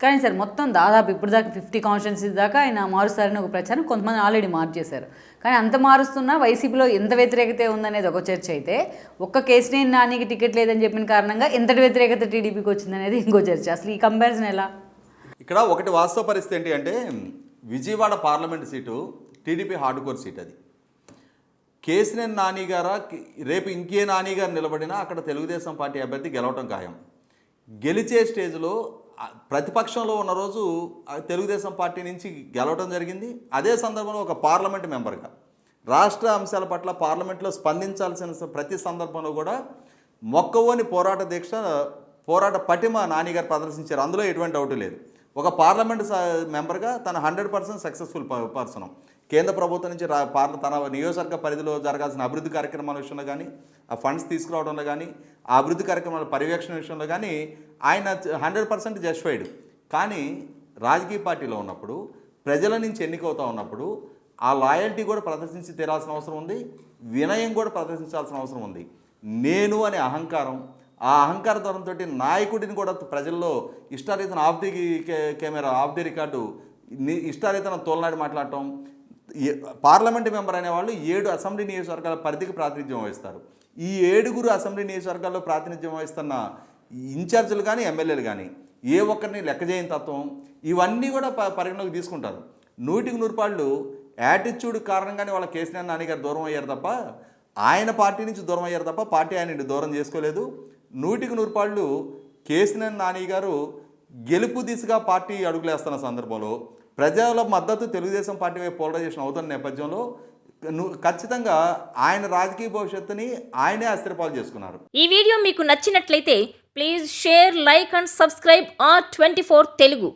కానీ సార్ మొత్తం దాదాపు ఇప్పుడు దాకా 50 కాన్స్టిట్యున్సీస్ దాకా ఆయన మారుస్తారని ఒక ప్రచారం కొంతమంది ఆల్రెడీ మార్చేశారు. కానీ అంత మారుస్తున్నా వైసీపీలో ఎంత వ్యతిరేకత ఉందనేది ఒక చర్చ అయితే, ఒక్క కేసినేని నానికి టికెట్ లేదని చెప్పిన కారణంగా ఎంతటి వ్యతిరేకత టీడీపీకి వచ్చిందనేది ఇంకో చర్చ. అసలు ఈ కంపారిజన్ ఎలా? ఇక్కడ ఒకటి వాస్తవ పరిస్థితి ఏంటి అంటే, Vijayawada parliament seat TDP hard core seat. అది కేసినేని నాని గారా రేపు ఇంకే నాని గారు నిలబడినా అక్కడ తెలుగుదేశం పార్టీ అభ్యర్థి గెలవటం ఖాయం. గెలిచే స్టేజ్లో ప్రతిపక్షంలో ఉన్న రోజు తెలుగుదేశం పార్టీ నుంచి గెలవడం జరిగింది. అదే సందర్భంలో ఒక పార్లమెంట్ మెంబర్గా రాష్ట్ర అంశాల పట్ల పార్లమెంట్లో స్పందించాల్సిన ప్రతి సందర్భంలో కూడా మొక్కవోని పోరాట దీక్ష, పోరాట పటిమ నానిగారు ప్రదర్శించారు. అందులో ఎటువంటి డౌట్ లేదు. ఒక పార్లమెంట్ మెంబర్గా తన 100% సక్సెస్ఫుల్ పర్సన్. కేంద్ర ప్రభుత్వం నుంచి తన నియోజకవర్గ పరిధిలో జరగాల్సిన అభివృద్ధి కార్యక్రమాల విషయంలో కానీ, ఆ ఫండ్స్ తీసుకురావడంలో కానీ, ఆ అభివృద్ధి కార్యక్రమాల పర్యవేక్షణ విషయంలో కానీ ఆయన 100% జస్టిఫైడ్. కానీ రాజకీయ పార్టీలో ఉన్నప్పుడు, ప్రజల నుంచి ఎన్నికవుతూ ఉన్నప్పుడు ఆ లాయల్టీ కూడా ప్రదర్శించి తీరాల్సిన అవసరం ఉంది, వినయం కూడా ప్రదర్శించాల్సిన అవసరం ఉంది. నేను అనే అహంకారం, ఆ అహంకార ధోరణితో నాయకుడిని కూడా ప్రజల్లో ఇష్టారీతన off the camera, off the record, ఇష్టారీతన తోలనాడి మాట్లాడటం. పార్లమెంటు మెంబర్ అనేవాళ్ళు 7 అసెంబ్లీ నియోజకవర్గాల పరిధికి ప్రాతినిధ్యం వహిస్తారు. ఈ 7 అసెంబ్లీ నియోజకవర్గాల్లో ప్రాతినిధ్యం వహిస్తున్న ఇన్ఛార్జీలు కానీ, ఎమ్మెల్యేలు కానీ ఏ ఒక్కరిని లెక్క చేయని తత్వం, ఇవన్నీ కూడా పరిగణలోకి తీసుకుంటారు. 100% యాటిట్యూడ్ కారణంగానే వాళ్ళ కేసీఆర్ నాని గారు దూరం అయ్యారు తప్ప, ఆయన పార్టీ నుంచి దూరం అయ్యారు తప్ప పార్టీ ఆయన దూరం చేసుకోలేదు. 100% కేసీఆర్ నాని గారు గెలుపు దిశగా పార్టీ అడుగులేస్తున్న సందర్భంలో ప్రజల మద్దతు తెలుగుదేశం పార్టీ వైపు పోలరైజేషన్ అవుతున్న నేపథ్యంలో ఖచ్చితంగా ఆయన రాజకీయ భవిష్యత్తుని ఆయనే అస్థిరపాలు చేసుకున్నారు. ఈ వీడియో మీకు నచ్చినట్లయితే please share, like and subscribe R24 Telugu.